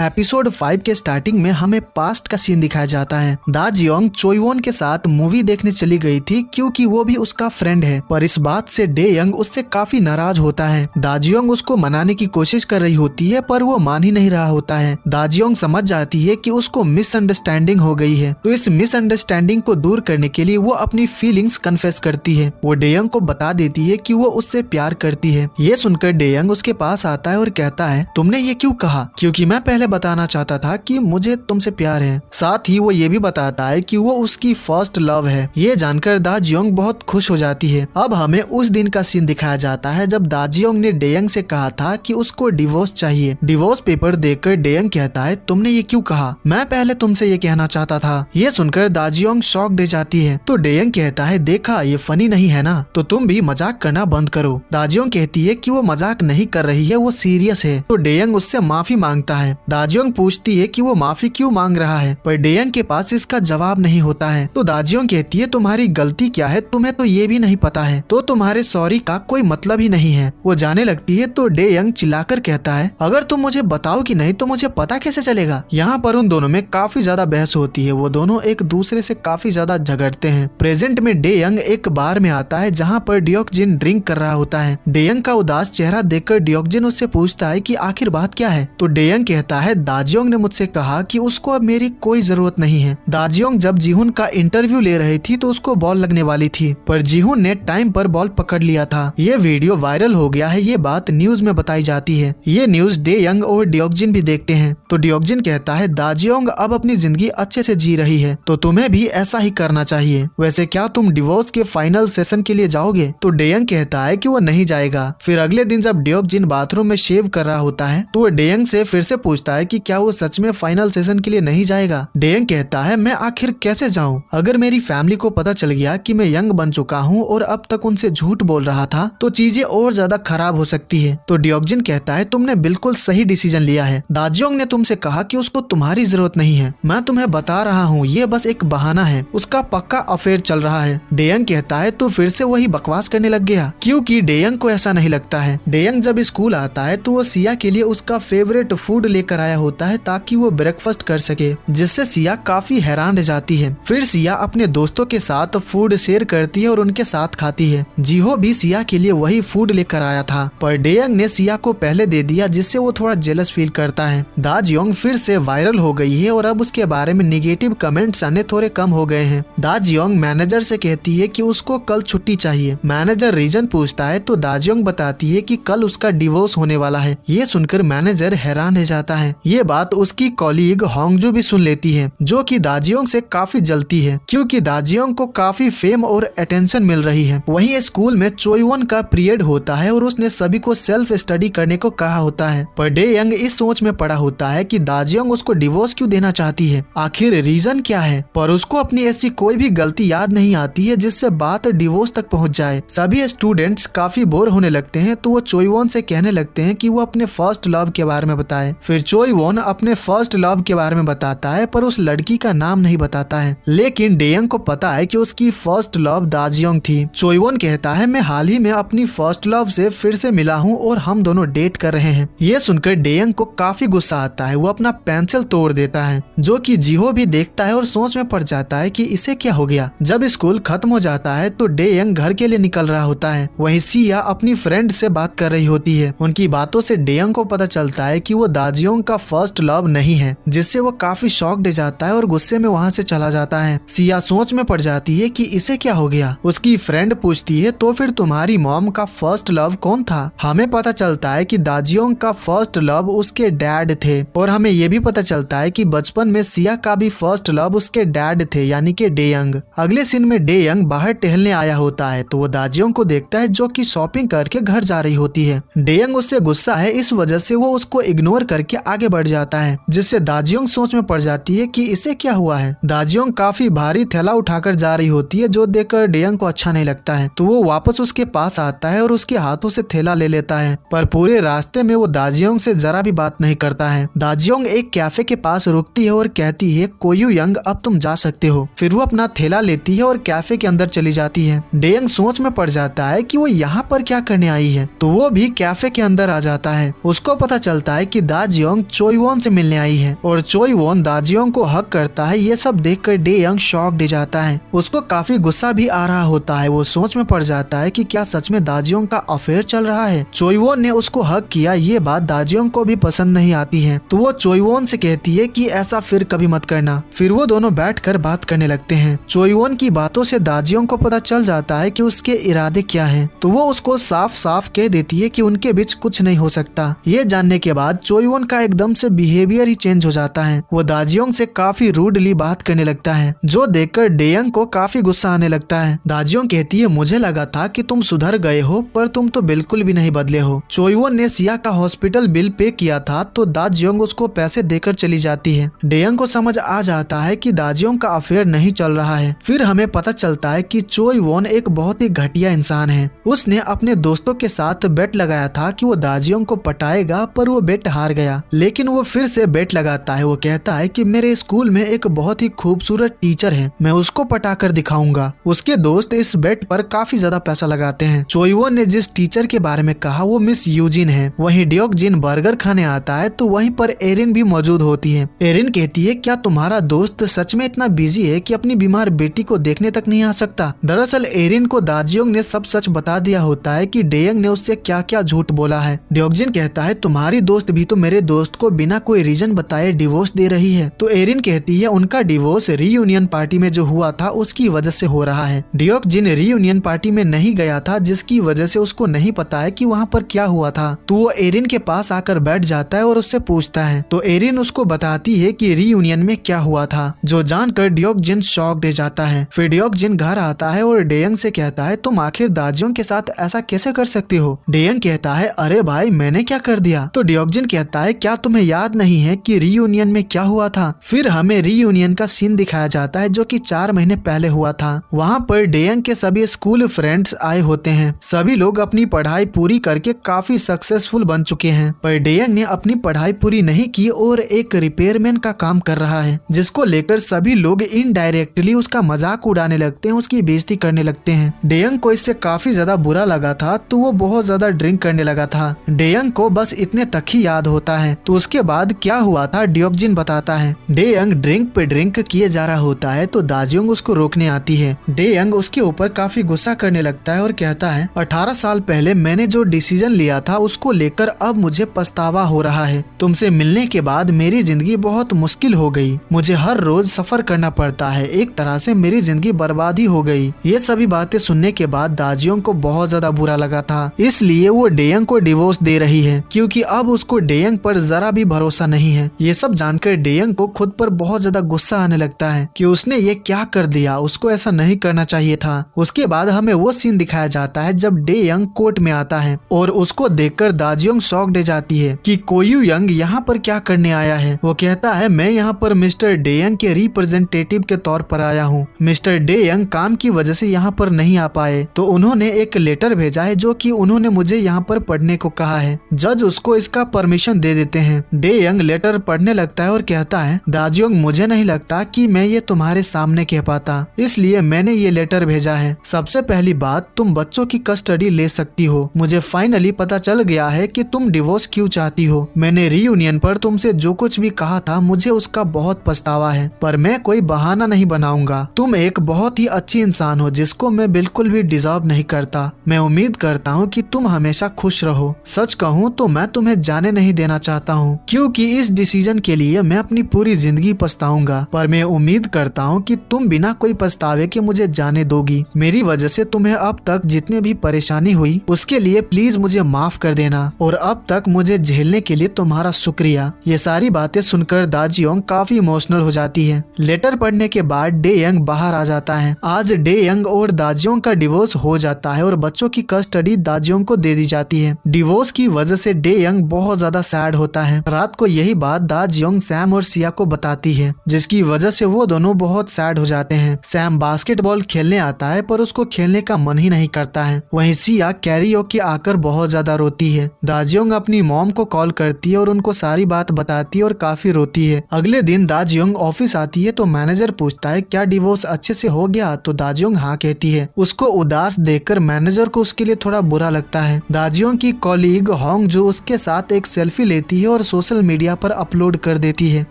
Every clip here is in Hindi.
एपिसोड 5 के स्टार्टिंग में हमें पास्ट का सीन दिखाया जाता है। दा जियोंग चोइवोन के साथ मूवी देखने चली गई थी क्योंकि वो भी उसका फ्रेंड है, पर इस बात से डे यंग उससे काफी नाराज होता है। दा जियोंग उसको मनाने की कोशिश कर रही होती है पर वो मान ही नहीं रहा होता है। दा जियोंग समझ जाती है कि उसको मिसअंडरस्टैंडिंग हो गई है, तो इस मिसअंडरस्टैंडिंग को दूर करने के लिए वो अपनी फीलिंग्स कन्फेस करती है। वो डे यंग को बता देती है कि वो उससे प्यार करती है। ये सुनकर डे यंग उसके पास आता है और कहता है, तुमने ये क्यों कहा? क्योंकि मैं पहले बताना चाहता था कि मुझे तुमसे प्यार है। साथ ही वो ये भी बताता है कि वो उसकी फर्स्ट लव है। ये जानकर दा जियोंग बहुत खुश हो जाती है। अब हमें उस दिन का सीन दिखाया जाता है जब दा जियोंग ने डे यंग से कहा था कि उसको डिवोर्स चाहिए। डिवोर्स पेपर देखकर डे यंग कहता है, तुमने ये क्यों कहा? मैं पहले तुमसे ये कहना चाहता था। ये सुनकर दा जियोंग शॉक दे जाती है। तो डे यंग कहता है, देखा ये फनी नहीं है ना, तो तुम भी मजाक करना बंद करो। दा जियोंग कहती है कि वो मजाक नहीं कर रही है, वो सीरियस है। तो डे यंग उससे माफी मांगता है। दा जियोंग पूछती है कि वो माफी क्यों मांग रहा है, पर डे यंग के पास इसका जवाब नहीं होता है। तो दा जियोंग कहती है, तुम्हारी गलती क्या है, तुम्हें तो ये भी नहीं पता है, तो तुम्हारे सॉरी का कोई मतलब ही नहीं है। वो जाने लगती है तो डे यंग चिल्लाकर कहता है, अगर तुम मुझे बताओगी नहीं तो मुझे पता कैसे चलेगा? यहाँ पर उन दोनों में काफी ज्यादा बहस होती है। वो दोनों एक दूसरे से काफी ज्यादा झगड़ते हैं। प्रेजेंट में डे यंग एक बार में आता है जहाँ पर डियोक्जिन ड्रिंक कर रहा होता है। डे यंग का उदास चेहरा देखकर डियोक्जिन उससे पूछता है कि आखिर बात क्या है? तो डे यंग कहता है, दा जियोंग ने मुझसे कहा कि उसको अब मेरी कोई जरूरत नहीं है। दा जियोंग जब जीहुन का इंटरव्यू ले रही थी तो उसको बॉल लगने वाली थी, पर जीहुन ने टाइम पर बॉल पकड़ लिया था। ये वीडियो वायरल हो गया है। ये बात न्यूज में बताई जाती है। ये न्यूज डे यंग और डियोक्जिन भी देखते हैं। तो डियोक्जिन कहता है, दा जियोंग अब अपनी जिंदगी अच्छे से जी रही है, तो तुम्हें भी ऐसा ही करना चाहिए। वैसे क्या तुम डिवोर्स के फाइनल सेशन के लिए जाओगे? तो डे यंग कहता है कि वो नहीं जाएगा। फिर अगले दिन जब डियोक्जिन बाथरूम में शेव कर रहा होता है तो वो डे यंग से फिर से पूछता है कि क्या वो सच में फाइनल सेशन के लिए नहीं जाएगा? डे यंग कहता है, मैं आखिर कैसे जाऊं? अगर मेरी फैमिली को पता चल गया कि मैं यंग बन चुका हूं और अब तक उनसे झूठ बोल रहा था तो चीजें और ज्यादा खराब हो सकती है। तो डियोक्जिन कहता है, तुमने बिल्कुल सही डिसीजन लिया है। दा जियोंग ने तुमसे कहा कि उसको तुम्हारी जरूरत नहीं है। मैं तुम्हें बता रहा हूँ, ये बस एक बहाना है, उसका पक्का अफेयर चल रहा है। डे यंग कहता है, तो फिर से वही बकवास करने लग गया, क्योंकि डे यंग को ऐसा नहीं लगता है। डे यंग जब स्कूल आता है तो वो सिया के लिए उसका फेवरेट फूड लेकर आया होता है ताकि वो ब्रेकफास्ट कर सके, जिससे सिया काफी हैरान रह जाती है। फिर सिया अपने दोस्तों के साथ फूड शेयर करती है और उनके साथ खाती है। जीहो भी सिया के लिए वही फूड लेकर आया था, पर डे यंग ने सिया को पहले दे दिया, जिससे वो थोड़ा जेलस फील करता है। दा जियोंग फिर से वायरल हो गई है और अब उसके बारे में निगेटिव कमेंट्स आने थोड़े कम हो गए हैं। दा जियोंग मैनेजर से कहती है कि उसको कल छुट्टी चाहिए। मैनेजर रीजन पूछता है तो दा जियोंग बताती है कि कल उसका डिवोर्स होने वाला है। ये सुनकर मैनेजर हैरान रह जाता है। ये बात उसकी कॉलीग होंगजू भी सुन लेती है, जो कि दा जियोंग से काफी जलती है क्योंकि दा जियोंग को काफी फेम और अटेंशन मिल रही है। वहीं स्कूल में चोइवोन का पीरियड होता है और उसने सभी को सेल्फ स्टडी करने को कहा होता है, पर डे यंग इस सोच में पड़ा होता है कि दा जियोंग उसको डिवोर्स क्यों देना चाहती है, आखिर रीजन क्या है। पर उसको अपनी ऐसी कोई भी गलती याद नहीं आती है जिससे बात डिवोर्स तक पहुंच जाए। सभी स्टूडेंट्स काफी बोर होने लगते हैं तो वो चोइवोन से कहने लगते हैं कि वो अपने फर्स्ट लव के बारे में बताए। फिर चोइवोन अपने फर्स्ट लव के बारे में बताता है, पर उस लड़की का नाम नहीं बताता है। लेकिन डे यंग को पता है कि उसकी फर्स्ट लव दा जियोंग थी। चोइवोन कहता है, मैं हाल ही में अपनी फर्स्ट लव से फिर से मिला हूँ और हम दोनों डेट कर रहे हैं। ये सुनकर डे यंग को काफी गुस्सा आता है। वो अपना पेंसिल तोड़ देता है, जो कि जीहो भी देखता है और सोच में पड़ जाता है कि इसे क्या हो गया। जब स्कूल खत्म हो जाता है तो डे यंग घर के लिए निकल रहा होता है। वहीं सिया अपनी फ्रेंड से बात कर रही होती है। उनकी बातों से डे यंग को पता चलता है कि वो दा जियोंग का फर्स्ट लव नहीं है, जिससे वो काफी शॉक्ड हो जाता है और गुस्से में वहाँ से चला जाता है। सिया सोच में पड़ जाती है कि इसे क्या हो गया। उसकी फ्रेंड पूछती है, तो फिर तुम्हारी मॉम का फर्स्ट लव कौन था? हमें पता चलता है कि दा जियोंग का फर्स्ट लव उसके डैड थे, और हमें ये भी पता चलता है कि बचपन में सिया का भी फर्स्ट लव उसके डैड थे, यानी कि डे यंग। अगले सीन में डे यंग बाहर टहलने आया होता है तो वो दा जियोंग को देखता है, जो कि शॉपिंग करके घर जा रही होती है। डे यंग उससे गुस्सा है, इस वजह से वो उसको इग्नोर करके आगे बढ़ जाता है, जिससे दा जियोंग सोच में पड़ जाती है कि इसे क्या हुआ है। दा जियोंग काफी भारी थैला उठाकर जा रही होती है, जो देखकर डे यंग को अच्छा नहीं लगता है, तो वो वापस उसके पास आता है और उसके हाथों से थैला ले लेता है। पर पूरे रास्ते में वो दा जियोंग से जरा भी बात नहीं करता है। दा जियोंग एक कैफे के पास रुकती है और कहती है, कोयू यंग अब तुम जा सकते हो। फिर वो अपना थैला लेती है और कैफे के अंदर चली जाती है। डे यंग सोच में पड़ जाता है कि वो यहाँ पर क्या करने आई है, तो वो भी कैफे के अंदर आ जाता है। उसको पता चलता है कि दा जियोंग चोईवॉन से मिलने आई है और चोईवॉन दाजियोंग को हक करता है। ये सब देखकर डे यंग शॉक दे जाता है। उसको काफी गुस्सा भी आ रहा होता है। वो सोच में पड़ जाता है कि क्या सच में दाजियोंग का अफेयर चल रहा है। चोईवॉन ने उसको हक किया, ये बात दाजियोंग को भी पसंद नहीं आती है, तो वो चोईवॉन से कहती है कि ऐसा फिर कभी मत करना। फिर वो दोनों बैठकर बात करने लगते हैं। चोईवॉन की बातों से दाजियोंग को पता चल जाता है कि उसके इरादे क्या हैं, तो वो उसको साफ साफ कह देती है कि उनके बीच कुछ नहीं हो सकता। ये जानने के बाद चोईवॉन का एकदम से बिहेवियर ही चेंज हो जाता है। वो दाजियोंग से काफी रूडली बात करने लगता है, जो देखकर डेयंग को काफी गुस्सा आने लगता है। दाजियोंग कहती है, मुझे लगा था कि तुम सुधर गए हो, पर तुम तो बिल्कुल भी नहीं बदले हो। चोईवॉन ने सिया का हॉस्पिटल बिल पे किया था, तो दाजियोंग उसको पैसे देकर चली जाती है। डेयंग को समझ आ जाता है कि दाजियोंग का अफेयर नहीं चल रहा है। फिर हमें पता चलता है कि चोईवॉन एक बहुत ही घटिया इंसान है। उसने अपने दोस्तों के साथ बेट लगाया था कि वो दाजियोंग को पटाएगा, पर वो बेट हार गया। लेकिन वो फिर से बेट लगाता है। वो कहता है कि मेरे स्कूल में एक बहुत ही खूबसूरत टीचर है, मैं उसको पटाकर दिखाऊंगा। उसके दोस्त इस बेट पर काफी ज्यादा पैसा लगाते हैं। चोईवॉन ने जिस टीचर के बारे में कहा वो मिस यूजिन है। वहीं ड्योकजिन बर्गर खाने आता है, तो वहीं पर एरिन भी मौजूद होती है। एरिन कहती है, क्या तुम्हारा दोस्त सच में इतना बिजी है कि अपनी बीमार बेटी को देखने तक नहीं आ सकता? दरअसल एरिन को दाजियोंग ने सब सच बता दिया होता है कि डेयंग ने उससे क्या क्या झूठ बोला है। ड्योकजिन कहता है, तुम्हारी दोस्त भी तो मेरे दोस्त को बिना कोई रीजन बताए डिवोर्स दे रही है। तो एरिन कहती है, उनका डिवोर्स रीयूनियन पार्टी में जो हुआ था उसकी वजह से हो रहा है। ड्योकजिन रीयूनियन पार्टी में नहीं गया था, जिसकी वजह से उसको नहीं पता है कि वहाँ पर क्या हुआ था। तो वो एरिन के पास आकर बैठ जाता है और उससे पूछता है, तो एरिन उसको बताती है कि रीयूनियन में क्या हुआ था, जो जानकर ड्योकजिन शॉक दे जाता है। फिर ड्योकजिन घर आता है और डेयंग से कहता है, तुम आखिर दाजियोंग के साथ ऐसा कैसे कर सकती हो? डेयंग कहता है, अरे भाई मैंने क्या कर दिया? तो ड्योकजिन कहता है, क्या तुम्हें याद नहीं है कि रीयूनियन में क्या हुआ था? फिर हमें रीयूनियन का सीन दिखाया जाता है, जो कि 4 महीने पहले हुआ था। वहाँ पर डेयंग के सभी स्कूल फ्रेंड्स आए होते हैं। सभी लोग अपनी पढ़ाई पूरी करके काफी सक्सेसफुल बन चुके हैं, पर डेयंग ने अपनी पढ़ाई पूरी नहीं की और एक रिपेयरमैन का काम कर रहा है, जिसको लेकर सभी लोग इनडायरेक्टली उसका मजाक उड़ाने लगते हैं, उसकी बेइज्जती करने लगते हैं। डेयंग को इससे काफी ज्यादा बुरा लगा था, तो वो बहुत ज्यादा ड्रिंक करने लगा था। डेयंग को बस इतने तक ही याद होता है। तो उसके बाद क्या हुआ था ड्योकजिन बताता है। डेयंग ड्रिंक पे ड्रिंक किए जा रहा होता है, तो दाजियोंग उसको रोकने आती है। डेयंग उसके ऊपर काफी गुस्सा करने लगता है और कहता है, 18 साल पहले मैंने जो डिसीजन लिया था उसको लेकर अब मुझे पछतावा हो रहा है। तुमसे मिलने के बाद मेरी जिंदगी बहुत मुश्किल हो गई। मुझे हर रोज सफर करना पड़ता है। एक तरह से मेरी जिंदगी बर्बाद ही हो गई। ये सभी बातें सुनने के बाद दाजियोंग को बहुत ज्यादा बुरा लगा था, इसलिए वो डेयंग को डिवोर्स दे रही है, क्योंकि अब उसको डेयंग पर जरा भी भरोसा नहीं है। ये सब जानकर डेयंग को खुद पर बहुत ज्यादा गुस्सा आने लगता है कि उसने ये क्या कर दिया, उसको ऐसा नहीं करना चाहिए था। उसके बाद हमें वो सीन दिखाया जाता है जब डेयंग कोर्ट में आता है और उसको देखकर दाजियोंग शॉक दे जाती है कि कोयू यंग यहाँ पर क्या करने आया है। वो कहता है, मैं यहाँ पर मिस्टर डेयंग के रिप्रेजेंटेटिव के तौर पर आया हूँ। मिस्टर डेयंग काम की वजह से यहाँ पर नहीं आ पाए, तो उन्होंने एक लेटर भेजा है जो कि उन्होंने मुझे यहाँ पर पढ़ने को कहा है। जज उसको इसका परमिशन दे देते हैं। डेयंग लेटर पढ़ने लगता है और कहता है, दाजियोंग मुझे नहीं लगता कि मैं ये तुम्हारे सामने कह पाता, इसलिए मैंने ये लेटर भेजा है। सबसे पहली बात, तुम बच्चों की कस्टडी ले सकती हो। मुझे फाइनली पता चल गया है कि तुम डिवोर्स क्यों चाहती हो। मैंने रीयूनियन पर तुमसे जो कुछ भी कहा था मुझे उसका बहुत पछतावा है, पर मैं कोई बहाना नहीं बनाऊंगा। तुम एक बहुत ही अच्छी इंसान हो जिसको मैं बिल्कुल भी डिजर्व नहीं करता। मैं उम्मीद करता हूँ कि तुम हमेशा खुश रहो। सच कहूँ तो मैं तुम्हें जाने नहीं देना चाहता हूँ, क्योंकि इस डिसीजन के लिए मैं अपनी पूरी जिंदगी पछताऊंगा, पर मैं उम्मीद करता हूँ कि तुम बिना कोई पछतावे के मुझे जाने दोगी। मेरी वजह से तुम्हें अब तक जितने भी परेशानी हुई उसके लिए प्लीज मुझे माफ कर देना, और अब तक मुझे झेलने के लिए तुम्हारा शुक्रिया। ये सारी बातें सुनकर दाजियोंग काफी इमोशनल हो जाती है। लेटर पढ़ने के बाद डेयंग बाहर आ जाता है। आज डेयंग और दाजियोंग का डिवोर्स हो जाता है और बच्चों की कस्टडी दाजियोंग को दे दी जाती है। डिवोर्स की वजह से डेयंग बहुत ज्यादा सैड होता है। रात को यही बात दाजियोंग सैम और सिया को बताती है, जिसकी वजह से वो दोनों बहुत सैड हो जाते हैं। सैम बास्केटबॉल खेलने आता है, पर उसको खेलने का मन ही नहीं करता है। वहीं सिया कैरियोके आकर बहुत ज्यादा रोती है। दाजियोंग अपनी मॉम को कॉल करती है और उनको सारी बात बताती है और काफी रोती है। अगले दिन दाजियोंग ऑफिस आती है, तो मैनेजर पूछता है, क्या डिवोर्स अच्छे से हो गया? तो दाजियोंग हाँ कहती है। उसको उदास देखकर मैनेजर को उसके लिए थोड़ा बुरा लगता है। दाजियोंग की कॉलीग होंग जो उसके साथ एक सेल्फी लेती है और और सोशल मीडिया पर अपलोड कर देती है।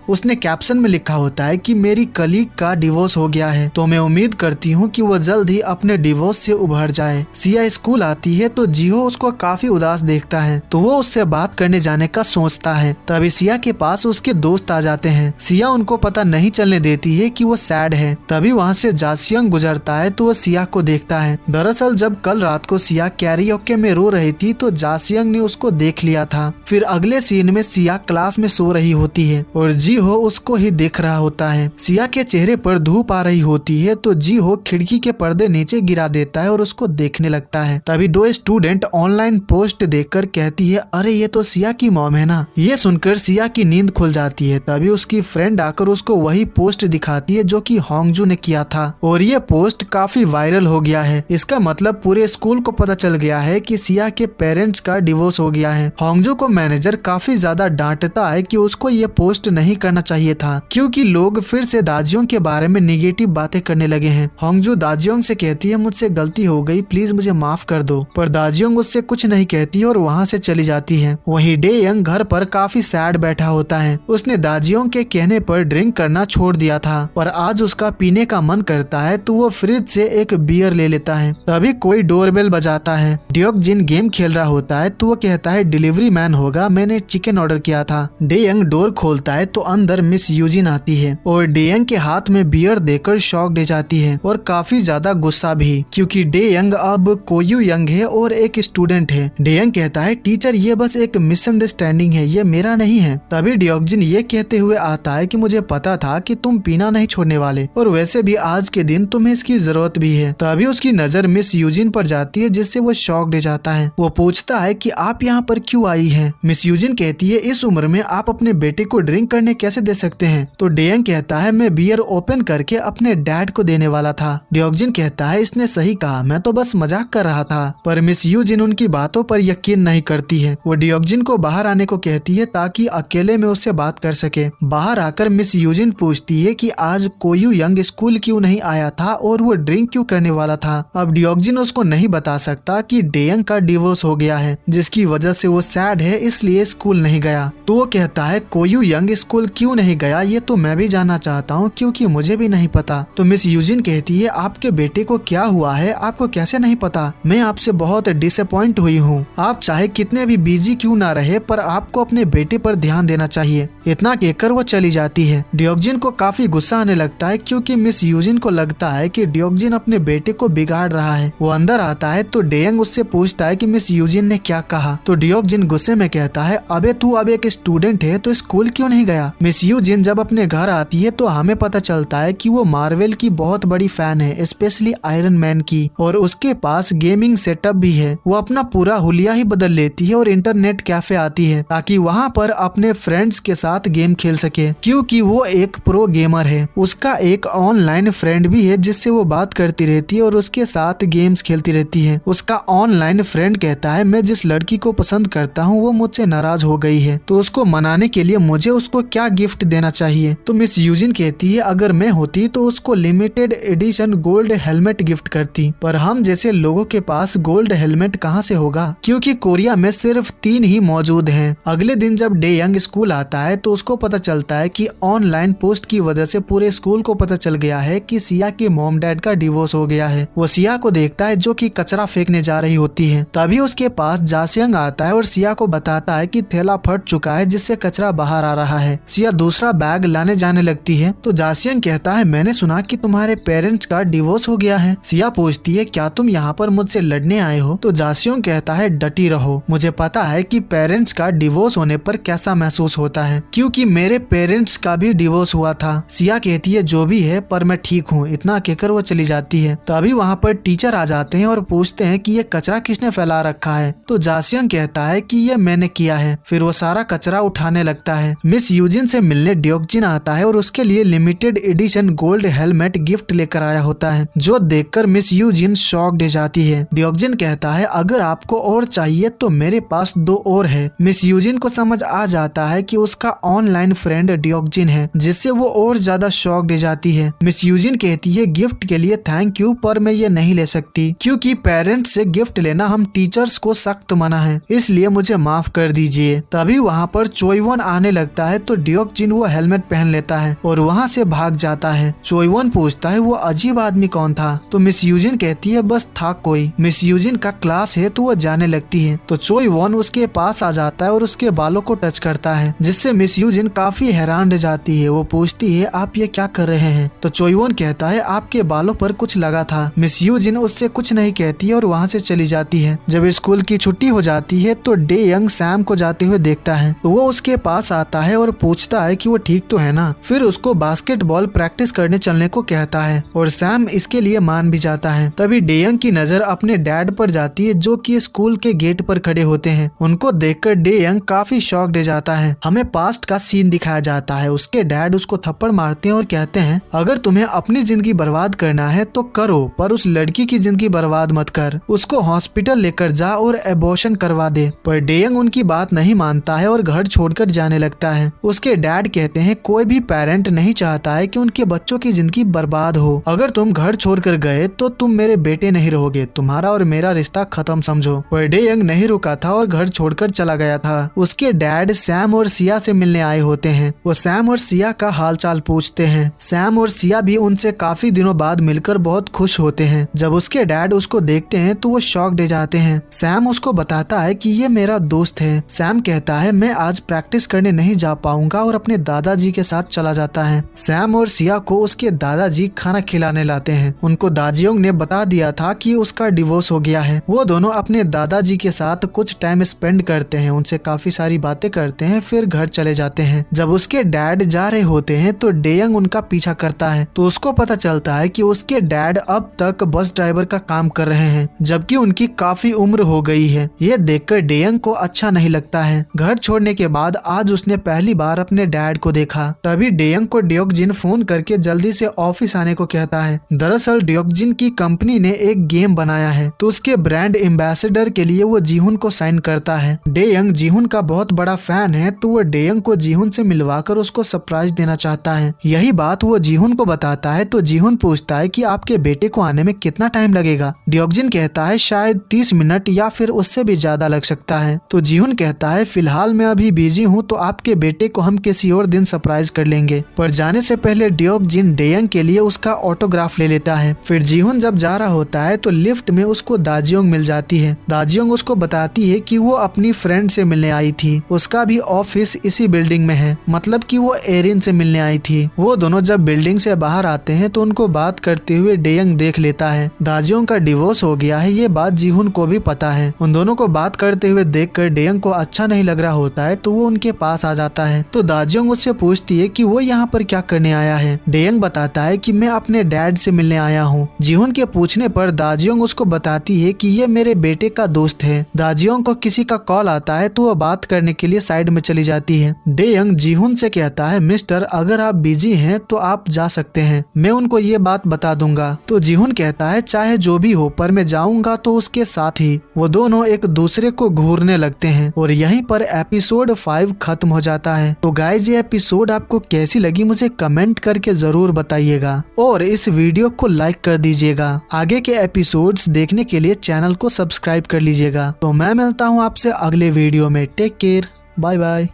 उसने कैप्शन में लिखा होता है कि मेरी कलीग का डिवोर्स हो गया है, तो मैं उम्मीद करती हूँ कि वो जल्द ही अपने डिवोर्स से उभर जाए। सिया स्कूल आती है तो जीहो उसको काफी उदास देखता है, तो वो उससे बात करने जाने का सोचता है। तभी सिया के पास उसके दोस्त आ जाते हैं। सिया उनको पता नहीं चलने देती है कि वो सैड है। तभी वहाँ से जासियोंग गुजरता है तो वो सिया को देखता है। दरअसल जब कल रात को सिया कैरियोके में रो रही थी तो जासियोंग ने उसको देख लिया था। फिर अगले सीन में सिया क्लास में सो रही होती है और जीहो उसको ही देख रहा होता है। सिया के चेहरे पर धूप आ रही होती है तो जीहो खिड़की के पर्दे नीचे गिरा देता है और उसको देखने लगता है। तभी दो स्टूडेंट ऑनलाइन पोस्ट देखकर कहती है, अरे ये तो सिया की मॉम है ना। ये सुनकर सिया की नींद खुल जाती है। तभी उसकी फ्रेंड आकर उसको वही पोस्ट दिखाती है जो कि होंगजू ने किया था और ये पोस्ट काफी वायरल हो गया है। इसका मतलब पूरे स्कूल को पता चल गया है कि सिया के पेरेंट्स का डिवोर्स हो गया है। होंगजू को मैनेजर काफी ज्यादा डांटता है कि उसको ये पोस्ट नहीं करना चाहिए था, क्योंकि लोग फिर से दाजियोंग के बारे में निगेटिव बातें करने लगे हैं। होंगजू दाजियोंग से कहती है, मुझसे गलती हो गई, प्लीज मुझे माफ कर दो। पर दाजियोंग उससे कुछ नहीं कहती और वहाँ से चली जाती है। वहीं डे यंग घर पर काफी सैड बैठा होता है। उसने दाजियोंग के कहने पर ड्रिंक करना छोड़ दिया था, पर आज उसका पीने का मन करता है तो वो फ्रिज से एक बियर ले लेता है। तभी कोई डोरबेल बजाता है। ड्योक जिन गेम खेल रहा होता है तो वो कहता है, डिलीवरी मैन होगा, मैंने चिकन ऑर्डर किया था। डे यंग डोर खोलता है तो अंदर मिस यूजिन आती है और डे यंग के हाथ में बियर देकर शॉक दे जाती है और काफी ज्यादा गुस्सा भी, क्योंकि डे यंग अब कोयू यंग है और एक स्टूडेंट है। डे यंग कहता है, टीचर ये बस एक मिसअंडरस्टैंडिंग है, ये मेरा नहीं है। तभी ड्योकजिन ये कहते हुए आता है कि मुझे पता था कि तुम पीना नहीं छोड़ने वाले और वैसे भी आज के दिन तुम्हें इसकी जरूरत भी है। तभी उसकी नजर मिस यूजिन पर जाती है जिससे वो शॉक दे जाता है। वो पूछता है कि आप यहाँ पर क्यों आई हैं? मिस यूजिन कहती है, इस उम्र में आप अपने बेटे को ड्रिंक करने कैसे दे सकते हैं? तो डे यंग कहता है, मैं बियर ओपन करके अपने डैड को देने वाला था। ड्योकजिन कहता है, इसने सही कहा, मैं तो बस मजाक कर रहा था। पर मिस यूजिन उनकी बातों पर यकीन नहीं करती है। वो ड्योकजिन को बाहर आने को कहती है ताकि अकेले में उससे बात कर सके। बाहर आकर मिस यूजिन पूछती है कि आज कोयू यंग स्कूल क्यों नहीं आया था और वो ड्रिंक क्यों करने वाला था। अब ड्योकजिन उसको नहीं बता सकता कि डे यंग का डिवोर्स हो गया है, जिसकी वजह से वो सैड है, इसलिए स्कूल नहीं गया। तो वो कहता है, कोयू यंग स्कूल क्यों नहीं गया ये तो मैं भी जानना चाहता हूँ, क्योंकि मुझे भी नहीं पता। तो मिस यूजिन कहती है, आपके बेटे को क्या हुआ है, आपको कैसे नहीं पता? मैं आपसे बहुत डिसअपॉइंट हुई हूँ। आप चाहे कितने भी बिजी क्यों ना रहे, पर आपको अपने बेटे पर ध्यान देना चाहिए। इतना कहकर वो चली जाती है। ड्योकजिन को काफी गुस्सा आने लगता है, क्योंकि मिस यूजिन को लगता है कि ड्योकजिन अपने बेटे को बिगाड़ रहा है। वो अंदर आता है तो डे यंग उससे पूछता है कि मिस यूजिन ने क्या कहा। तो ड्योकजिन गुस्से में कहता है, अबे तू अब एक स्टूडेंट है तो स्कूल क्यों नहीं गया? मिस यूजिन जब अपने घर आती है तो हमें पता चलता है कि वो मार्वल की बहुत बड़ी फैन है, स्पेशली आयरन मैन की, और उसके पास गेमिंग सेटअप भी है। वो अपना पूरा हुलिया ही बदल लेती है और इंटरनेट कैफे आती है ताकि वहाँ पर अपने फ्रेंड्स के साथ गेम खेल सके, क्योंकि वो एक प्रो गेमर है। उसका एक ऑनलाइन फ्रेंड भी है जिससे वो बात करती रहती है और उसके साथ गेम्स खेलती रहती है। उसका ऑनलाइन फ्रेंड कहता है, मैं जिस लड़की को पसंद करता हूँ वो मुझसे नाराज हो गई है, तो उसको मनाने के लिए मुझे उसको क्या गिफ्ट देना चाहिए? तो मिस यूजिन कहती है, अगर मैं होती तो उसको limited edition gold helmet gift करती, पर हम जैसे लोगों के पास गोल्ड हेलमेट कहाँ से होगा, क्योंकि कोरिया में सिर्फ 3 ही मौजूद हैं। अगले दिन जब डे यंग स्कूल आता है तो उसको पता चलता है कि ऑनलाइन पोस्ट की वजह से पूरे स्कूल को पता चल गया है कि सिया के मॉम डैड का डिवोर्स हो गया है। वो सिया को देखता है जो कि कचरा फेंकने जा रही होती है। तभी उसके पास जासियोंग आता है और सिया को बताता है कि थैला फट चुका है जिससे कचरा बाहर आ रहा है। सिया दूसरा बैग लाने जाने लगती है तो जासियोंग कहता है, मैंने सुना कि तुम्हारे पेरेंट्स का डिवोर्स हो गया है। सिया पूछती है, क्या तुम यहाँ पर मुझसे लड़ने आए हो? तो जासियोंग कहता है, डटी रहो, मुझे पता है कि पेरेंट्स का डिवोर्स होने पर कैसा महसूस होता है, क्योंकि मेरे पेरेंट्स का भी डिवोर्स हुआ था। सिया कहती है, जो भी है पर मैं ठीक हूँ। इतना कहकर वो चली जाती है। तभी वहाँ पर टीचर आ जाते हैं और पूछते हैं कि ये कचरा किसने फैला रखा है। तो जासियोंग कहता है कि ये मैंने किया है। फिर वो सारा कचरा उठाने लगता है। मिस यूजिन से मिलने ड्योकजिन आता है और उसके लिए limited edition gold helmet gift लेकर आया होता है, जो देखकर मिस यूजिन शॉक्ड हो जाती है। ड्योकजिन कहता है, अगर आपको और चाहिए तो मेरे पास 2 और है। मिस यूजिन को समझ आ जाता है कि उसका ऑनलाइन फ्रेंड ड्योकजिन है, जिससे वो और ज्यादा शॉक्ड हो जाती है। मिस यूजिन कहती है, गिफ्ट के लिए थैंक यू, पर मैं ये नहीं ले सकती, क्योंकि पेरेंट्स से गिफ्ट लेना हम टीचर्स को सख्त मना है, इसलिए मुझे माफ कर दीजिए। तभी तभी वहाँ पर चोइवोन आने लगता है तो डियोक जिन वो हेलमेट पहन लेता है और वहाँ से भाग जाता है। चोइवोन पूछता है वो अजीब आदमी कौन था, तो मिस यूजिन कहती है बस था कोई। मिस यूजिन का क्लास है तो वो जाने लगती है, तो चोइवोन उसके पास आ जाता है और उसके बालों को टच करता है, जिससे मिस यूजिन काफी हैरान रह जाती है। वो पूछती है आप ये क्या कर रहे हैं, तो चोइवोन कहता है आपके बालों पर कुछ लगा था। मिस यूजिन उससे कुछ नहीं कहती है और वहाँ से चली जाती है। जब स्कूल की छुट्टी हो जाती है तो डे यंग सैम को जाते हुए देखता है, तो वो उसके पास आता है और पूछता है कि वो ठीक तो है ना। फिर उसको बास्केटबॉल प्रैक्टिस करने चलने को कहता है और सैम इसके लिए मान भी जाता है। तभी डे यंग की नजर अपने डैड पर जाती है जो कि स्कूल के गेट पर खड़े होते हैं। उनको देखकर डे यंग काफी शॉक्ड हो जाता है। हमें पास्ट का सीन दिखाया जाता है। उसके डैड उसको थप्पड़ मारते हैं और कहते हैं अगर तुम्हें अपनी जिंदगी बर्बाद करना है तो करो, पर उस लड़की की जिंदगी बर्बाद मत कर। उसको हॉस्पिटल लेकर जा और एबॉर्शन करवा दे। पर डे यंग उनकी बात नहीं मानता है और घर छोड़कर जाने लगता है। उसके डैड कहते हैं कोई भी पेरेंट नहीं चाहता है कि उनके बच्चों की जिंदगी बर्बाद हो। अगर तुम घर छोड़कर गए तो तुम मेरे बेटे नहीं रहोगे, तुम्हारा और मेरा रिश्ता खत्म समझो। पर डे यंग नहीं रुका था और घर छोड़कर चला गया था। उसके डैड सैम और सिया से मिलने आए होते हैं। वो सैम और सिया का हालचाल पूछते हैं। सैम और सिया भी उनसे काफी दिनों बाद मिलकर बहुत खुश होते हैं। जब उसके डैड उसको देखते हैं तो वो शॉक्ड हो जाते हैं। सैम उसको बताता है कि ये मेरा दोस्त है। सैम कहता है मैं आज प्रैक्टिस करने नहीं जा पाऊंगा और अपने दादाजी के साथ चला जाता है। सैम और सिया को उसके दादाजी खाना खिलाने लाते हैं। उनको दाजियोंग ने बता दिया था कि उसका डिवोर्स हो गया है। वो दोनों अपने दादाजी के साथ कुछ टाइम स्पेंड करते हैं, उनसे काफी सारी बातें करते हैं, फिर घर चले जाते हैं। जब उसके डैड जा रहे होते हैं तो डेयंग उनका पीछा करता है, तो उसको पता चलता है कि उसके डैड अब तक बस ड्राइवर का काम कर रहे हैं, जबकि उनकी काफी उम्र हो गई है। ये देखकर डेयंग को अच्छा नहीं लगता है। घर छोड़ने के बाद आज उसने पहली बार अपने डैड को देखा। तभी डेयंग को डियोकजिन फोन करके जल्दी से ऑफिस आने को कहता है। दरअसल डियोकजिन की कंपनी ने एक गेम बनाया है, तो उसके ब्रांड एम्बेसडर के लिए वो जीहुन को साइन करता है। डेयंग जीहुन का बहुत बड़ा फैन है, तो वो डेयंग को जीहुन से मिलवाकर उसको सरप्राइज देना चाहता है। यही बात वो जीहुन को बताता है, तो जीहुन पूछता है कि आपके बेटे को आने में कितना टाइम लगेगा। डियोकजिन कहता है शायद 30 मिनट या फिर उससे भी ज्यादा लग सकता है। तो जीहुन कहता है फिलहाल मैं अभी बिजी हूँ, तो आपके बेटे को हम किसी और दिन सरप्राइज कर लेंगे। पर जाने से पहले डियोकजिन डेयंग के लिए उसका ऑटोग्राफ ले लेता है। फिर जीहुन जब जा रहा होता है तो लिफ्ट में उसको दाजियोंग मिल जाती है। दाजियोंग उसको बताती है कि वो अपनी फ्रेंड से मिलने आई थी, उसका भी ऑफिस इसी बिल्डिंग में है, मतलब कि वो एरिन से मिलने आई थी। वो दोनों जब बिल्डिंग से बाहर आते हैं तो उनको बात करते हुए डेयंग देख लेता है। दाजियोंग का डिवोर्स हो गया है, ये बात जीहुन को भी पता है। उन दोनों को बात करते हुए देखकर डेयंग को अच्छा नहीं लग रहा होता है, तो वो उनके पास आ जाता है। तो दाजियोंग उससे पूछती है कि वो यहाँ पर क्या करने आया है। डेयंग बताता है कि मैं अपने डैड से मिलने आया हूँ। जीहुन के पूछने पर दाजियोंग उसको बताती है कि ये मेरे बेटे का दोस्त है। दाजियोंग को किसी का कॉल आता है, तो वो बात करने के लिए साइड में चली जाती है। डेयंग जीहुन से कहता है मिस्टर अगर आप बिजी हैं तो आप जा सकते हैं, मैं उनको ये बात बता दूंगा। तो जीहुन कहता है चाहे जो भी हो, पर मैं जाऊंगा तो उसके साथ ही। वो दोनों एक दूसरे को घूरने लगते हैं और यहीं पर एपिसोड 5 खत्म हो जाता है। तो गाइज ये एपिसोड आपको कैसी लगी मुझे कमेंट करके जरूर बताइएगा और इस वीडियो को लाइक कर दीजिएगा। आगे के एपिसोड्स देखने के लिए चैनल को सब्सक्राइब कर लीजिएगा। तो मैं मिलता हूँ आपसे अगले वीडियो में। Take care, bye bye.